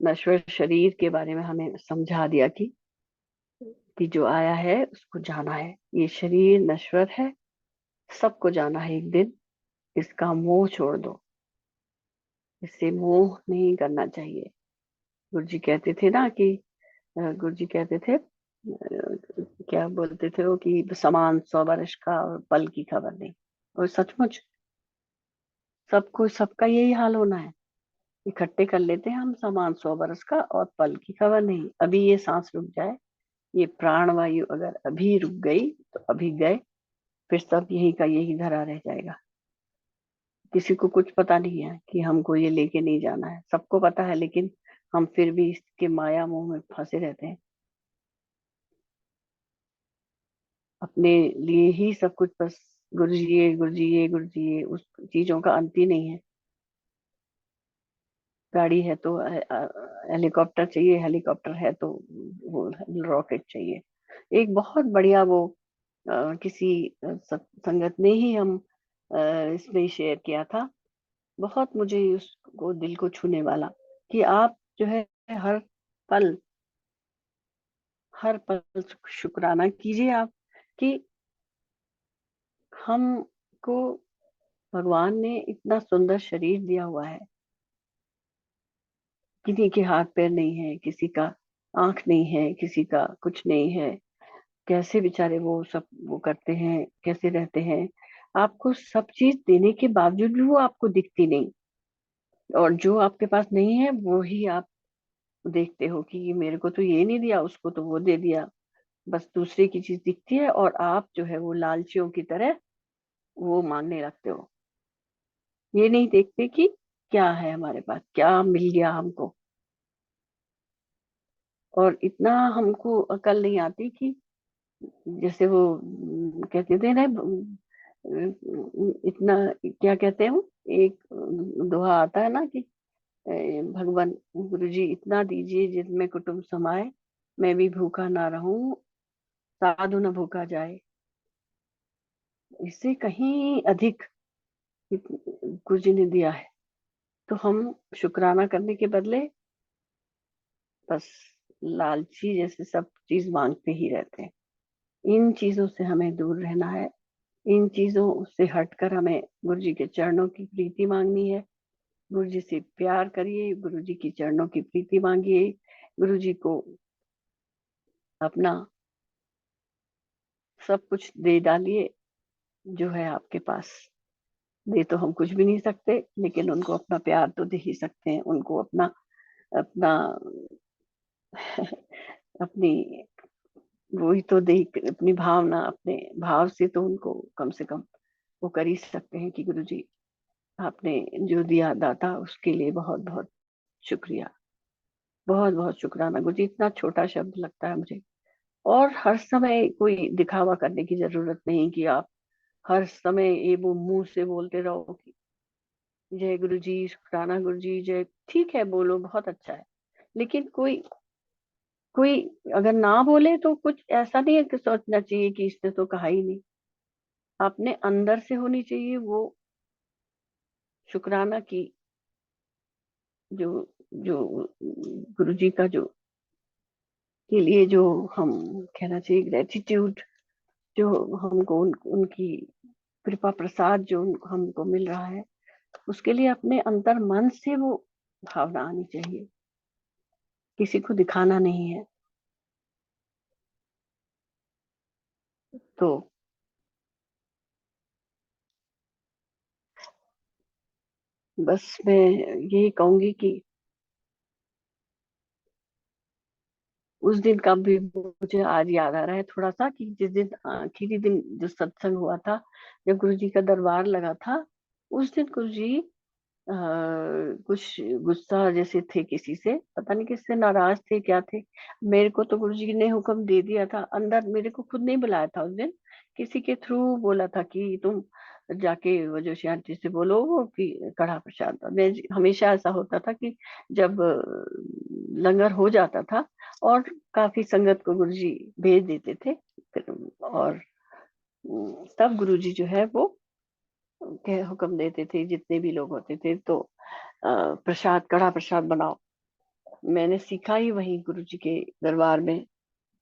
नश्वर शरीर के बारे में हमें समझा दिया कि जो आया है उसको जाना है, ये शरीर नश्वर है, सबको जाना है एक दिन, इसका मोह छोड़ दो, इससे मोह नहीं करना चाहिए। गुरु जी कहते थे ना कि गुरु जी कहते थे, क्या बोलते थे वो, कि समान 100 वर्ष का और पल की खबर नहीं। और सचमुच सबको, सबका यही हाल होना है। इकट्ठे कर लेते हैं हम सामान 100 बरस का, और पल की खबर नहीं। अभी ये सांस रुक जाए, ये प्राणवायु अगर अभी रुक गई तो अभी गए, फिर सब यही का यही धरा रह जाएगा। किसी को कुछ पता नहीं है कि हमको ये लेके नहीं जाना है, सबको पता है, लेकिन हम फिर भी इसके माया मोह में फंसे रहते हैं। अपने लिए ही सब कुछ, बस गुरु जी ये, गुरु जी ये, गुरु जी ये, उस चीजों का अंत ही नहीं है। गाड़ी है तो हेलीकॉप्टर चाहिए, हेलीकॉप्टर है तो वो रॉकेट चाहिए। एक बहुत बढ़िया वो किसी संगत ने ही हम इसमें शेयर किया था, बहुत मुझे उसको दिल को छूने वाला, कि आप जो है हर पल, हर पल शुक्राना कीजिए आप, कि हमको भगवान ने इतना सुंदर शरीर दिया हुआ है। किसी के हाथ पैर नहीं है, किसी का आंख नहीं है, किसी का कुछ नहीं है, कैसे बेचारे वो सब वो करते हैं, कैसे रहते हैं। आपको सब चीज देने के बावजूद भी वो आपको दिखती नहीं, और जो आपके पास नहीं है वो ही आप देखते हो कि ये मेरे को तो ये नहीं दिया, उसको तो वो दे दिया। बस दूसरे की चीज दिखती है और आप जो है वो लालचियों की तरह वो मांगने लगते हो। ये नहीं देखते कि क्या है हमारे पास, क्या मिल गया हमको। और इतना हमको अकल नहीं आती कि जैसे वो कहते थे ना, इतना क्या कहते हैं वो, एक दोहा आता है ना कि भगवान गुरु जी इतना दीजिए जिसमें कुटुंब समाए, मैं भी भूखा ना रहूं, साधु न भूखा जाए। इससे कहीं अधिक गुरु जी ने दिया है, तो हम शुक्राना करने के बदले बस लालची जैसे सब चीज मांगते ही रहते हैं। इन चीजों से हमें दूर रहना है। इन चीजों से हटकर हमें गुरु जी के चरणों की प्रीति मांगनी है। गुरु जी से प्यार करिए, गुरु जी की चरणों की प्रीति मांगिए, गुरु जी को अपना सब कुछ दे डालिए जो है आपके पास। दे तो हम कुछ भी नहीं सकते, लेकिन उनको अपना प्यार तो दे ही सकते हैं, उनको अपना अपना अपनी वही तो दे, अपनी भावना, अपने भाव से तो उनको कम से कम वो कर ही सकते हैं कि गुरु जी आपने जो दिया दाता, उसके लिए बहुत बहुत शुक्रिया, बहुत बहुत शुक्राना। गुरु जी इतना छोटा शब्द लगता है मुझे। और हर समय कोई दिखावा करने की जरूरत नहीं कि आप हर समय ये वो मुंह से बोलते रहो कि जय गुरु जी, शुक्राना गुरु जी, जय। ठीक है, बोलो, बहुत अच्छा है, लेकिन कोई कोई अगर ना बोले तो कुछ ऐसा नहीं है कि सोचना चाहिए कि इसने तो कहा ही नहीं। अपने अंदर से होनी चाहिए वो शुक्राना की, जो जो गुरु जी का जो के लिए जो हम कहना चाहिए ग्रेटिट्यूड, जो हमको उनकी कृपा प्रसाद जो हमको मिल रहा है, उसके लिए अपने अंतर मन से वो भावना आनी चाहिए, किसी को दिखाना नहीं है। तो बस मैं यही कहूंगी कि उस दिन का भी मुझे आज याद आ रहा है थोड़ा सा, कि जिस दिन आखिरी दिन जो सत्संग हुआ था, जब गुरु जी का दरबार लगा था, उस दिन गुरु जी कुछ गुस्सा जैसे थे, किसी से पता नहीं किससे नाराज थे, क्या थे। मेरे को तो गुरु जी ने हुक्म दे दिया था अंदर, मेरे को खुद नहीं बुलाया था उस दिन, किसी के थ्रू बोला था कि तुम जाके वो जोशी आंटी से बोलो वो कि कड़ा प्रसाद। मैं हमेशा ऐसा होता था कि जब लंगर हो जाता था और काफी संगत को गुरु जी भेज देते थे, और तब गुरु जी जो है वो के हुक्म देते थे, जितने भी लोग होते थे, तो प्रसाद, कड़ा प्रसाद बनाओ। मैंने सीखा ही वही गुरु जी के दरबार में।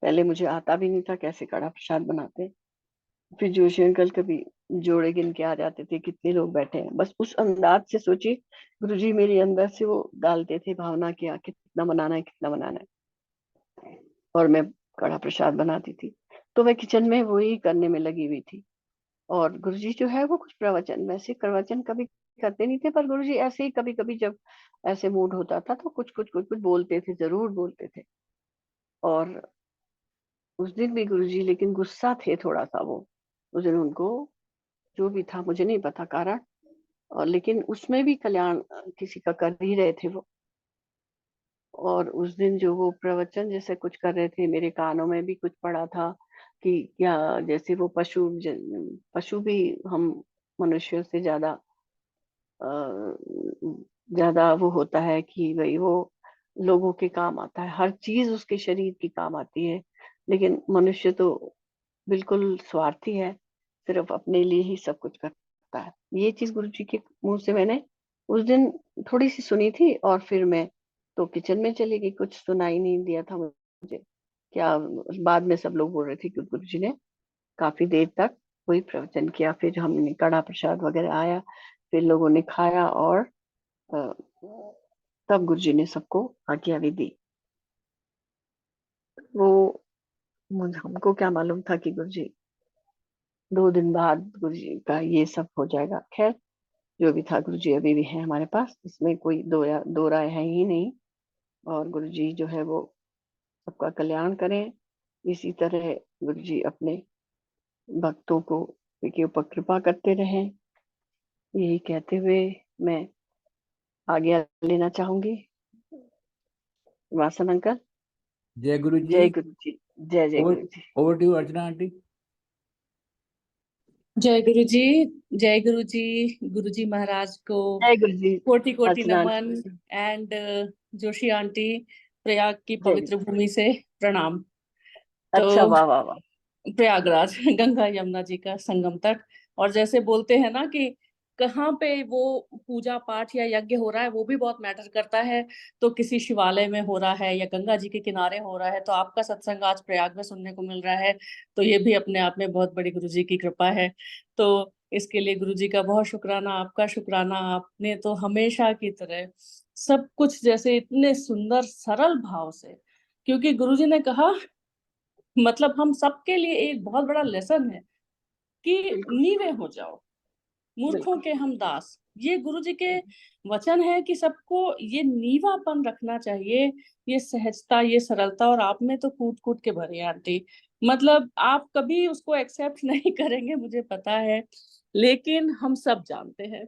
पहले मुझे आता भी नहीं था कैसे कड़ा प्रसाद बनाते। फिर जोशी अंकल कभी जोड़े गिन के आ जाते थे कितने लोग बैठे हैं, बस उस अंदाज से सोचिए गुरु जी मेरे अंदर से वो डालते थे भावना की, कितना बनाना है, कितना बनाना है, और मैं कड़ा प्रसाद बनाती थी। तो मैं किचन में वही करने में लगी हुई थी। और गुरुजी जो है वो कुछ प्रवचन, वैसे प्रवचन कभी करते नहीं थे, पर गुरुजी ऐसे ही कभी कभी जब ऐसे मूड होता था तो कुछ कुछ बोलते थे, जरूर बोलते थे। और उस दिन भी गुरुजी लेकिन गुस्सा थे थोड़ा सा वो, उस दिन उनको जो भी था मुझे नहीं पता कारण, और लेकिन उसमें भी कल्याण किसी का कर ही रहे थे वो। और उस दिन जो वो प्रवचन जैसे कुछ कर रहे थे, मेरे कानों में भी कुछ पड़ा था कि क्या, जैसे वो पशु भी हम मनुष्यों से अ, ज्यादा वो होता है कि भाई वो लोगों के काम आता है, हर चीज उसके शरीर की काम आती है, लेकिन मनुष्य तो बिल्कुल स्वार्थी है, सिर्फ अपने लिए ही सब कुछ करता है। ये चीज गुरु जी के मुंह से मैंने उस दिन थोड़ी सी सुनी थी, और फिर मैं तो किचन में चली गई, कुछ सुनाई नहीं दिया था मुझे क्या। बाद में सब लोग बोल रहे थे कि गुरु जी ने काफी देर तक वही प्रवचन किया, फिर हमने कड़ा प्रसाद वगैरह आया, फिर लोगों ने खाया, और अ, तब गुरु जी ने सबको आज्ञा भी दी। वो हमको क्या मालूम था कि गुरु जी 2 दिन बाद गुरु जी का ये सब हो जाएगा। खैर, जो भी था गुरु जी अभी भी है हमारे पास, इसमें कोई दो राय है ही नहीं। और गुरु जी जो है वो सबका कल्याण करें, इसी तरह गुरु जी अपने भक्तों को के ऊपर कृपा करते रहें, यही कहते हुए मैं आज्ञा लेना चाहूंगी। वासन अंकल। जय गुरु जी। जय गुरु जी। जय जय over Guru ji. Over to Archana aunty. जय गुरु जी। जय गुरु जी। गुरु जी महाराज को जय गुरु जी। कोटि कोटि अर्चना नमन। Aunty. And Joshi aunty, Prayag की जय गुरु पवित्र जी। भूमि से प्रणाम। तो अच्छा, वाह वाह वाह। प्रयागराज गंगा यमुना जी का संगम तट। और जैसे बोलते हैं ना कि कहाँ पे वो पूजा पाठ या यज्ञ हो रहा है वो भी बहुत मैटर करता है। तो किसी शिवालय में हो रहा है या गंगा जी के किनारे हो रहा है, तो आपका सत्संग आज प्रयाग में सुनने को मिल रहा है, तो ये भी अपने आप में बहुत बड़ी गुरु जी की कृपा है। तो इसके लिए गुरु जी का बहुत शुक्राना, आपका शुक्राना। आपने तो हमेशा की तरह सब कुछ जैसे इतने सुंदर सरल भाव से, क्योंकि गुरु जी ने कहा, मतलब हम सबके लिए एक बहुत बड़ा लेसन है कि बिल्कुल नीवे हो जाओ, मूर्खों बिल्कुल। के हम दास। ये गुरु जी के वचन है कि सबको ये नीवापन रखना चाहिए, ये सहजता, ये सरलता। और आप में तो कूट कूट के भरे हैं आंटी, मतलब आप कभी उसको एक्सेप्ट नहीं करेंगे मुझे पता है, लेकिन हम सब जानते हैं।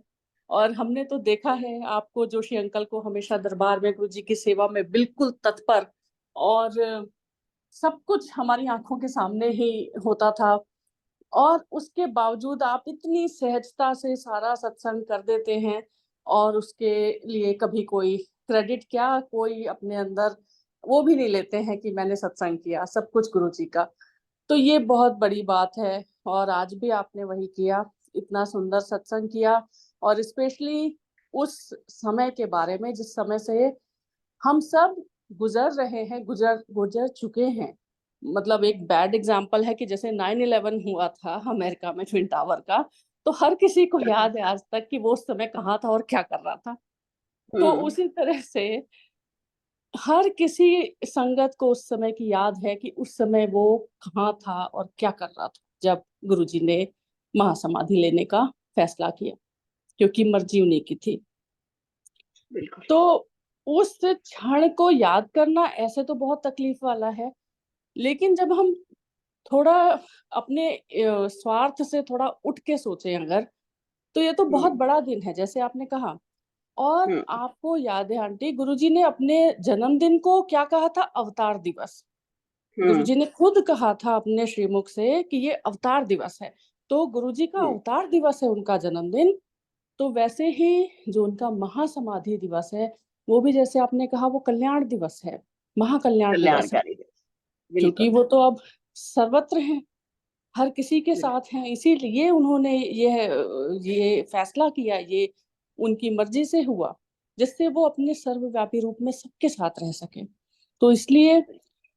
और हमने तो देखा है आपको, जोशी अंकल को, हमेशा दरबार में गुरु जी की सेवा में बिल्कुल तत्पर, और सब कुछ हमारी आंखों के सामने ही होता था। और उसके बावजूद आप इतनी सहजता से सारा सत्संग कर देते हैं, और उसके लिए कभी कोई क्रेडिट क्या, कोई अपने अंदर वो भी नहीं लेते हैं कि मैंने सत्संग किया, सब कुछ गुरु जी का। तो ये बहुत बड़ी बात है। और आज भी आपने वही किया, इतना सुंदर सत्संग किया। और स्पेशली उस समय के बारे में जिस समय से हम सब गुजर रहे हैं, गुजर गुजर चुके हैं। मतलब एक बैड एग्जाम्पल है कि जैसे 9/11 हुआ था अमेरिका में, ट्विन टावर का, तो हर किसी को याद है आज तक कि वो उस समय कहाँ था और क्या कर रहा था। तो हम्म। उसी तरह से हर किसी संगत को उस समय की याद है कि उस समय वो कहाँ था और क्या कर रहा था जब गुरुजी ने महासमाधि लेने का फैसला किया, क्योंकि मर्जी उन्हीं की थी। बिल्कुल तो उस क्षण को याद करना ऐसे तो बहुत तकलीफ वाला है, लेकिन जब हम थोड़ा अपने स्वार्थ से थोड़ा उठ के सोचें अगर, तो ये तो बहुत हम्म बड़ा दिन है जैसे आपने कहा। और हम्म आपको याद है आंटी, गुरुजी ने अपने जन्मदिन को क्या कहा था? अवतार दिवस। हम्म गुरुजी ने खुद कहा था अपने श्रीमुख से कि ये अवतार दिवस है। तो गुरुजी का हम्म। अवतार दिवस है उनका जन्मदिन। तो वैसे ही जो उनका महासमाधि दिवस है, वो भी जैसे आपने कहा वो कल्याण दिवस है, महाकल्याण दिवस है। कल्याणकारी दिवस। क्योंकि बिल्कुल। वो तो अब सर्वत्र हैं, हर किसी के बिल्कुल साथ हैं, इसीलिए उन्होंने ये फैसला किया, ये उनकी मर्जी से हुआ, जिससे वो अपने सर्वव्यापी रूप में सबके साथ रह सके। तो इसलिए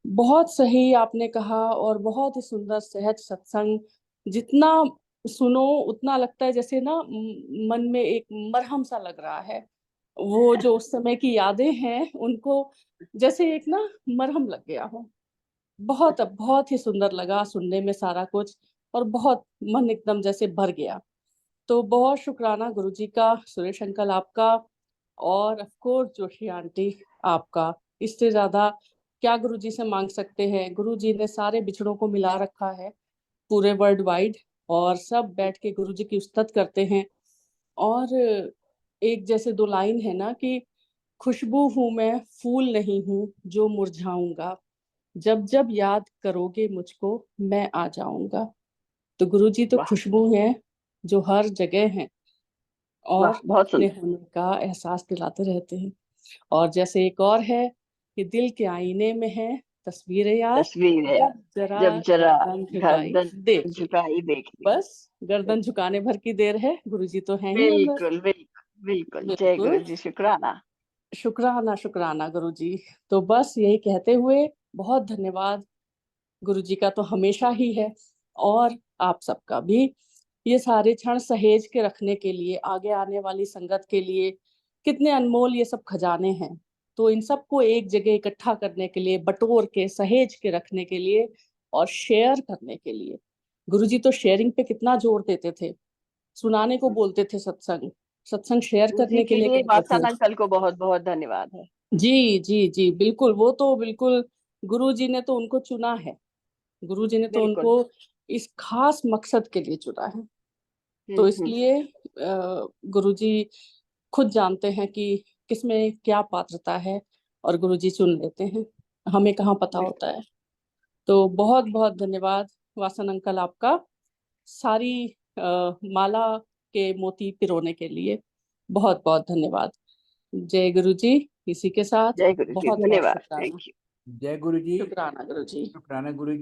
बहुत सही आपने कहा, और बहुत ही सुंदर सहज सत्संग। जितना सुनो उतना लगता है जैसे ना मन में एक मरहम सा लग रहा है। वो जो उस समय की यादें हैं उनको जैसे एक ना मरहम लग गया हो। बहुत बहुत ही सुंदर लगा सुनने में सारा कुछ। और बहुत मन एकदम जैसे भर गया। तो बहुत शुक्राना गुरुजी का, सुरेश अंकल आपका, और ऑफ कोर्स जोशी आंटी आपका। इससे ज्यादा क्या गुरुजी से मांग सकते हैं। गुरुजी ने सारे बिछड़ों को मिला रखा है पूरे वर्ल्ड वाइड, और सब बैठ के गुरुजी की उस्तत करते हैं। और एक जैसे दो लाइन है ना कि खुशबू हूं मैं, फूल नहीं हूं जो मुरझाऊंगा, जब जब याद करोगे मुझको मैं आ जाऊंगा। तो गुरुजी तो वाह खुशबू हैं जो हर जगह हैं और वाह, बहुत अपने सुंदर। होने का एहसास दिलाते रहते हैं। और जैसे एक और है कि दिल के आईने में है तस्वीर यार, तस्वीर है, जब जरा जब जरा गर्दन झुकाई गर्दन देख ले। झुकाई देख ली। बस गर्दन झुकाने भर की देर है, गुरुजी तो हैं ही अंदर। बिल्कुल बिल्कुल बिल्कुल, जय बिल्कुल, गुरु जी, शुक्राना। शुक्राना शुक्राना गुरुजी। तो बस यही कहते हुए बहुत धन्यवाद गुरुजी का तो हमेशा ही है, और आप सबका भी, ये सारे क्षण सहेज के रखने के लिए, आगे आने वाली संगत के लिए कितने अनमोल ये सब खजाने हैं। तो इन सबको एक जगह इकट्ठा करने के लिए, बटोर के सहेज के रखने के लिए और शेयर करने के लिए, गुरुजी तो शेयरिंग पे कितना जोर देते थे। सुनाने को बोलते थे सत्संग, सत्संग शेयर उसी करने के के लिए लिए कहते थे। वात्सल अंकल को बहुत बहुत धन्यवाद है। जी जी जी बिल्कुल, वो तो बिल्कुल गुरुजी ने तो उनको चुना है, गुरुजी ने तो बिल्कुल। उनको इस खास मकसद के लिए चुना है। तो हम्म। इसलिए गुरुजी खुद जानते हैं कि किसमें क्या पात्रता है, और गुरुजी चुन लेते हैं, हमें कहाँ पता होता है। तो बहुत बहुत धन्यवाद वासन अंकल आपका, सारी माला के मोती पिरोने के लिए बहुत बहुत धन्यवाद। जय गुरुजी। इसी के साथ जय गुरु जी, बहुत बहुत धन्यवाद, शुक्राना। Thank you. जय गुरु जी। शुक्राना गुरुजी। शुक्राना गुरु जी।